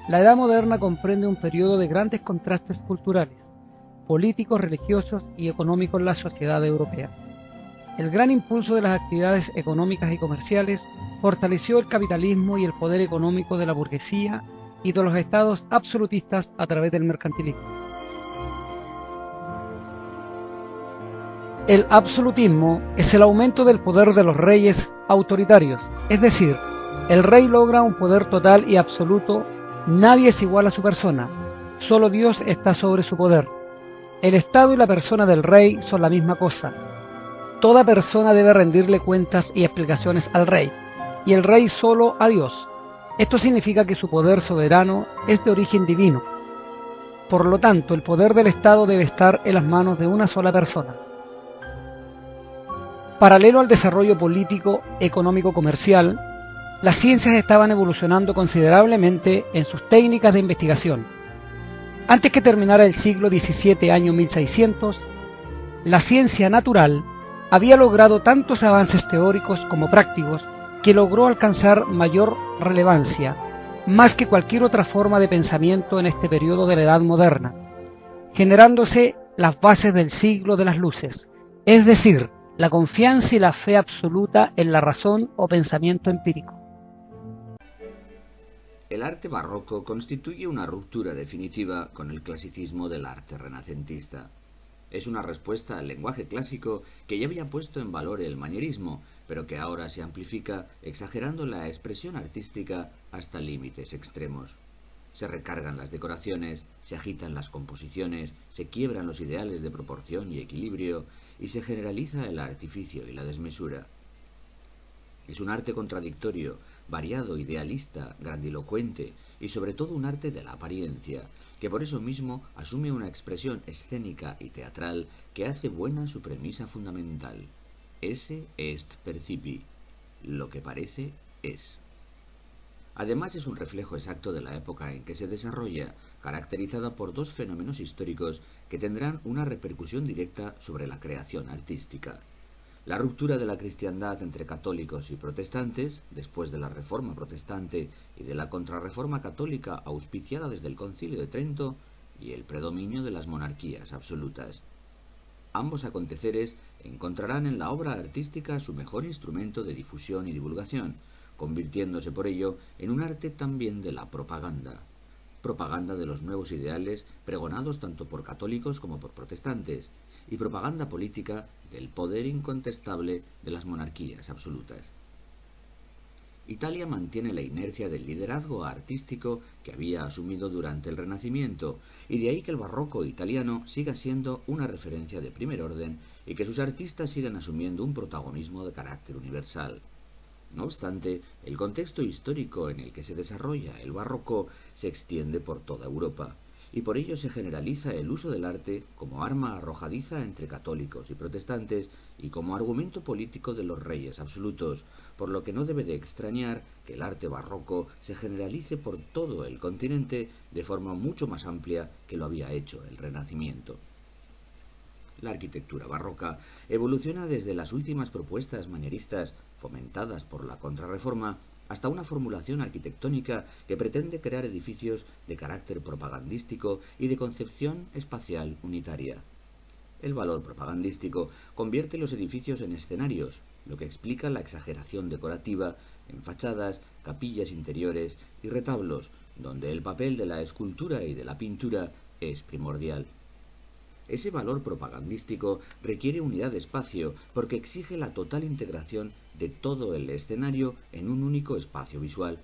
La Edad Moderna comprende un periodo de grandes contrastes culturales, políticos, religiosos y económicos en la sociedad europea. El gran impulso de las actividades económicas y comerciales fortaleció el capitalismo y el poder económico de la burguesía y de los estados absolutistas a través del mercantilismo. El absolutismo es el aumento del poder de los reyes autoritarios, es decir, el rey logra un poder total y absoluto, nadie es igual a su persona, solo Dios está sobre su poder. El Estado y la persona del rey son la misma cosa. Toda persona debe rendirle cuentas y explicaciones al rey, y el rey solo a Dios. Esto significa que su poder soberano es de origen divino. Por lo tanto, el poder del Estado debe estar en las manos de una sola persona. Paralelo al desarrollo político, económico, comercial, las ciencias estaban evolucionando considerablemente en sus técnicas de investigación. Antes que terminara el siglo XVII, año 1600, la ciencia natural había logrado tantos avances teóricos como prácticos que logró alcanzar mayor relevancia, más que cualquier otra forma de pensamiento en este periodo de la Edad Moderna, generándose las bases del siglo de las luces, es decir, la confianza y la fe absoluta en la razón o pensamiento empírico. El arte barroco constituye una ruptura definitiva con el clasicismo del arte renacentista. Es una respuesta al lenguaje clásico que ya había puesto en valor el manierismo, pero que ahora se amplifica exagerando la expresión artística hasta límites extremos. Se recargan las decoraciones, se agitan las composiciones, se quiebran los ideales de proporción y equilibrio y se generaliza el artificio y la desmesura. Es un arte contradictorio, variado, idealista, grandilocuente y sobre todo un arte de la apariencia, que por eso mismo asume una expresión escénica y teatral que hace buena su premisa fundamental. Esse est percipi, lo que parece es. Además es un reflejo exacto de la época en que se desarrolla, caracterizada por dos fenómenos históricos que tendrán una repercusión directa sobre la creación artística. La ruptura de la cristiandad entre católicos y protestantes, después de la Reforma protestante y de la Contrarreforma católica auspiciada desde el Concilio de Trento, y el predominio de las monarquías absolutas. Ambos aconteceres encontrarán en la obra artística su mejor instrumento de difusión y divulgación, convirtiéndose por ello en un arte también de la propaganda. Propaganda de los nuevos ideales pregonados tanto por católicos como por protestantes, y propaganda política del poder incontestable de las monarquías absolutas. Italia mantiene la inercia del liderazgo artístico que había asumido durante el Renacimiento, y de ahí que el barroco italiano siga siendo una referencia de primer orden y que sus artistas sigan asumiendo un protagonismo de carácter universal. No obstante, el contexto histórico en el que se desarrolla el barroco se extiende por toda Europa, y por ello se generaliza el uso del arte como arma arrojadiza entre católicos y protestantes y como argumento político de los reyes absolutos, por lo que no debe de extrañar que el arte barroco se generalice por todo el continente de forma mucho más amplia que lo había hecho el Renacimiento. La arquitectura barroca evoluciona desde las últimas propuestas manieristas fomentadas por la Contrarreforma hasta una formulación arquitectónica que pretende crear edificios de carácter propagandístico y de concepción espacial unitaria. El valor propagandístico convierte los edificios en escenarios, lo que explica la exageración decorativa en fachadas, capillas interiores y retablos, donde el papel de la escultura y de la pintura es primordial. Ese valor propagandístico requiere unidad de espacio porque exige la total integración de todo el escenario en un único espacio visual.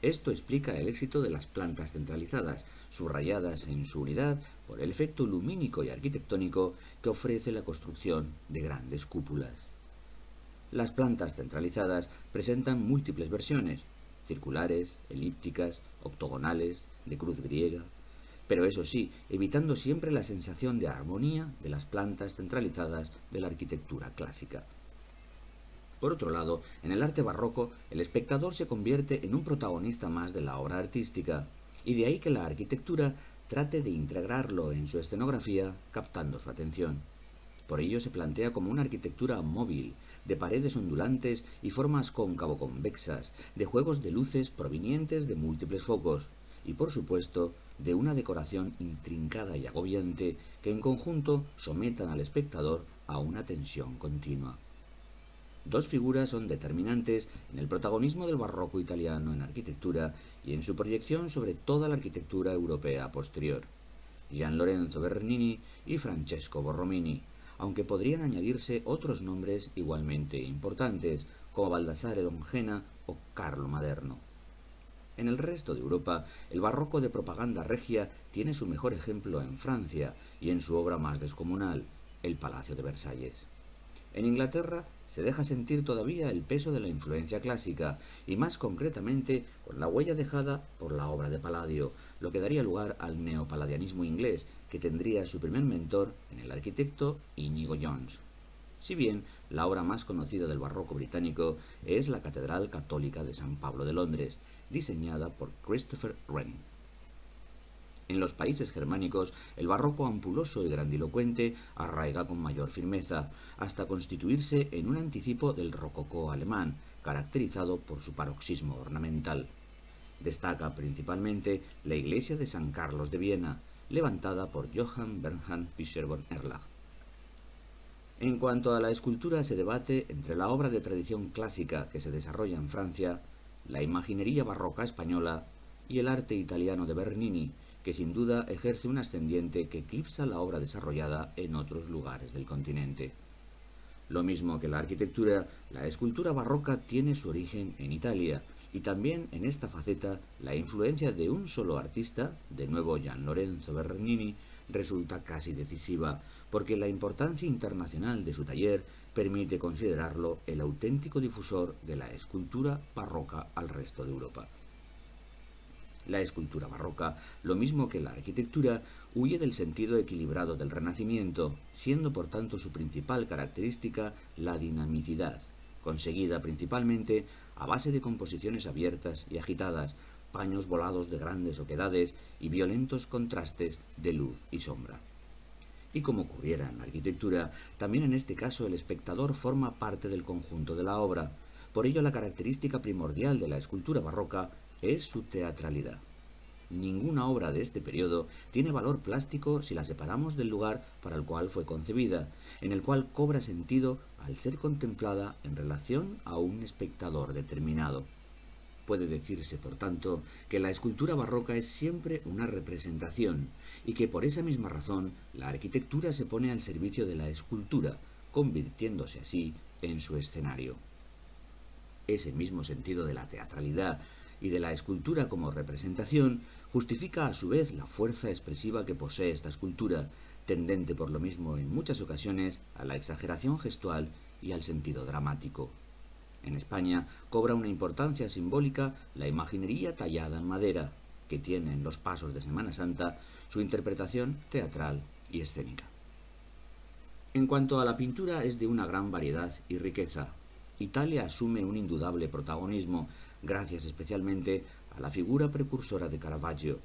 Esto explica el éxito de las plantas centralizadas, subrayadas en su unidad por el efecto lumínico y arquitectónico que ofrece la construcción de grandes cúpulas. Las plantas centralizadas presentan múltiples versiones, circulares, elípticas, octogonales, de cruz griega, pero eso sí, evitando siempre la sensación de armonía de las plantas centralizadas de la arquitectura clásica. Por otro lado, en el arte barroco, el espectador se convierte en un protagonista más de la obra artística, y de ahí que la arquitectura trate de integrarlo en su escenografía, captando su atención. Por ello se plantea como una arquitectura móvil, de paredes ondulantes y formas cóncavo-convexas, de juegos de luces provenientes de múltiples focos, y, por supuesto, de una decoración intrincada y agobiante que en conjunto sometan al espectador a una tensión continua. Dos figuras son determinantes en el protagonismo del barroco italiano en arquitectura y en su proyección sobre toda la arquitectura europea posterior: Gian Lorenzo Bernini y Francesco Borromini, aunque podrían añadirse otros nombres igualmente importantes, como Baldassare Longena o Carlo Maderno. En el resto de Europa, el barroco de propaganda regia tiene su mejor ejemplo en Francia y en su obra más descomunal, el Palacio de Versalles. En Inglaterra se deja sentir todavía el peso de la influencia clásica, y más concretamente con la huella dejada por la obra de Palladio, lo que daría lugar al neopalladianismo inglés, que tendría su primer mentor en el arquitecto Inigo Jones. Si bien la obra más conocida del barroco británico es la Catedral Católica de San Pablo de Londres, diseñada por Christopher Wren. En los países germánicos, el barroco ampuloso y grandilocuente arraiga con mayor firmeza, hasta constituirse en un anticipo del rococó alemán, caracterizado por su paroxismo ornamental. Destaca principalmente la iglesia de San Carlos de Viena, levantada por Johann Bernhard Fischer von Erlach. En cuanto a la escultura, se debate entre la obra de tradición clásica que se desarrolla en Francia, la imaginería barroca española y el arte italiano de Bernini, que sin duda ejerce un ascendiente que eclipsa la obra desarrollada en otros lugares del continente. Lo mismo que la arquitectura, la escultura barroca tiene su origen en Italia, y también en esta faceta la influencia de un solo artista, de nuevo Gian Lorenzo Bernini, resulta casi decisiva, porque la importancia internacional de su taller permite considerarlo el auténtico difusor de la escultura barroca al resto de Europa. La escultura barroca, lo mismo que la arquitectura, huye del sentido equilibrado del Renacimiento, siendo por tanto su principal característica la dinamicidad, conseguida principalmente a base de composiciones abiertas y agitadas, paños volados de grandes oquedades y violentos contrastes de luz y sombra. Y como ocurriera en la arquitectura, también en este caso el espectador forma parte del conjunto de la obra. Por ello, la característica primordial de la escultura barroca es su teatralidad. Ninguna obra de este periodo tiene valor plástico si la separamos del lugar para el cual fue concebida, en el cual cobra sentido al ser contemplada en relación a un espectador determinado. Puede decirse, por tanto, que la escultura barroca es siempre una representación, y que por esa misma razón la arquitectura se pone al servicio de la escultura, convirtiéndose así en su escenario. Ese mismo sentido de la teatralidad y de la escultura como representación justifica a su vez la fuerza expresiva que posee esta escultura, tendente por lo mismo en muchas ocasiones a la exageración gestual y al sentido dramático. En España cobra una importancia simbólica la imaginería tallada en madera, que tiene en los pasos de Semana Santa su interpretación teatral y escénica. En cuanto a la pintura, es de una gran variedad y riqueza. Italia asume un indudable protagonismo, gracias especialmente a la figura precursora de Caravaggio,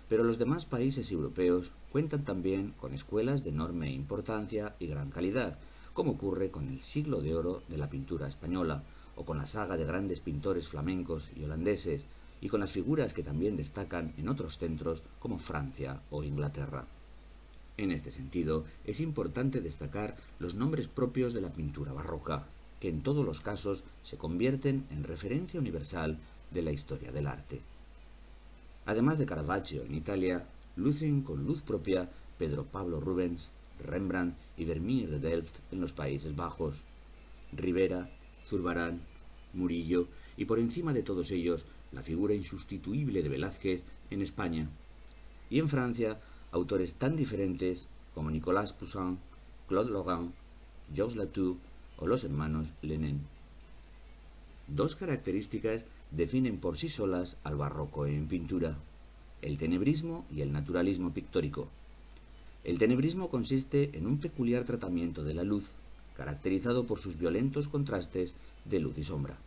pero los demás países europeos cuentan también con escuelas de enorme importancia y gran calidad, como ocurre con el siglo de oro de la pintura española, o con la saga de grandes pintores flamencos y holandeses, y con las figuras que también destacan en otros centros como Francia o Inglaterra. En este sentido, es importante destacar los nombres propios de la pintura barroca, que en todos los casos se convierten en referencia universal de la historia del arte. Además de Caravaggio en Italia, lucen con luz propia Pedro Pablo Rubens, Rembrandt y Vermeer de Delft en los Países Bajos, Rivera, Zurbarán, Murillo y por encima de todos ellos la figura insustituible de Velázquez en España, y en Francia autores tan diferentes como Nicolas Poussin, Claude Lorrain, Georges Latour o los hermanos Lenin. Dos características definen por sí solas al barroco en pintura: el tenebrismo y el naturalismo pictórico. El tenebrismo consiste en un peculiar tratamiento de la luz, caracterizado por sus violentos contrastes de luz y sombra.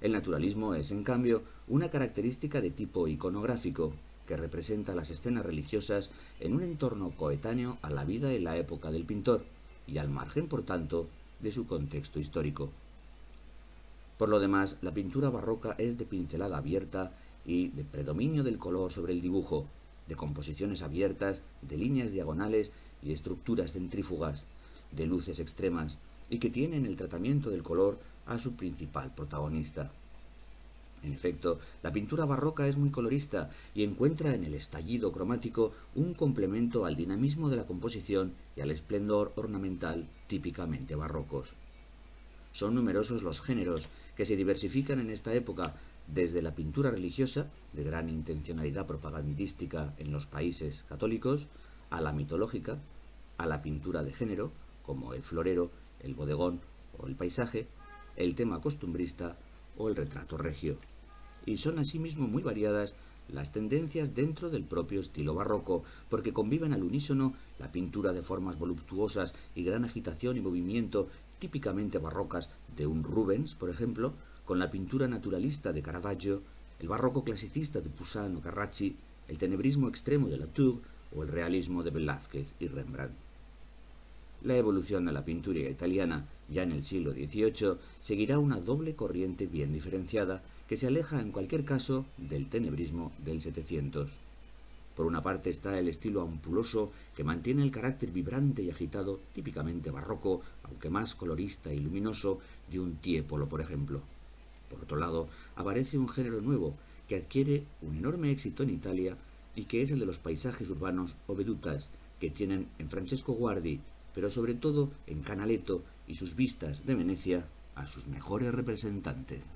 El naturalismo es, en cambio, una característica de tipo iconográfico, que representa las escenas religiosas en un entorno coetáneo a la vida y la época del pintor, y al margen, por tanto, de su contexto histórico. Por lo demás, la pintura barroca es de pincelada abierta y de predominio del color sobre el dibujo, de composiciones abiertas, de líneas diagonales y estructuras centrífugas, de luces extremas, y que tiene en el tratamiento del color a su principal protagonista. En efecto, la pintura barroca es muy colorista y encuentra en el estallido cromático un complemento al dinamismo de la composición y al esplendor ornamental típicamente barrocos. Son numerosos los géneros que se diversifican en esta época, desde la pintura religiosa, de gran intencionalidad propagandística en los países católicos, a la mitológica, a la pintura de género, como el florero, el bodegón o el paisaje, el tema costumbrista o el retrato regio. Y son asimismo muy variadas las tendencias dentro del propio estilo barroco, porque conviven al unísono la pintura de formas voluptuosas y gran agitación y movimiento típicamente barrocas de un Rubens, por ejemplo, con la pintura naturalista de Caravaggio, el barroco clasicista de Poussin o Carracci, el tenebrismo extremo de Latour o el realismo de Velázquez y Rembrandt. La evolución de la pintura italiana, ya en el siglo XVIII, seguirá una doble corriente bien diferenciada que se aleja en cualquier caso del tenebrismo del 700. Por una parte está el estilo ampuloso que mantiene el carácter vibrante y agitado, típicamente barroco, aunque más colorista y luminoso, de un Tiepolo, por ejemplo. Por otro lado, aparece un género nuevo que adquiere un enorme éxito en Italia y que es el de los paisajes urbanos o vedutas, que tienen en Francesco Guardi, pero sobre todo en Canaletto y sus vistas de Venecia, a sus mejores representantes.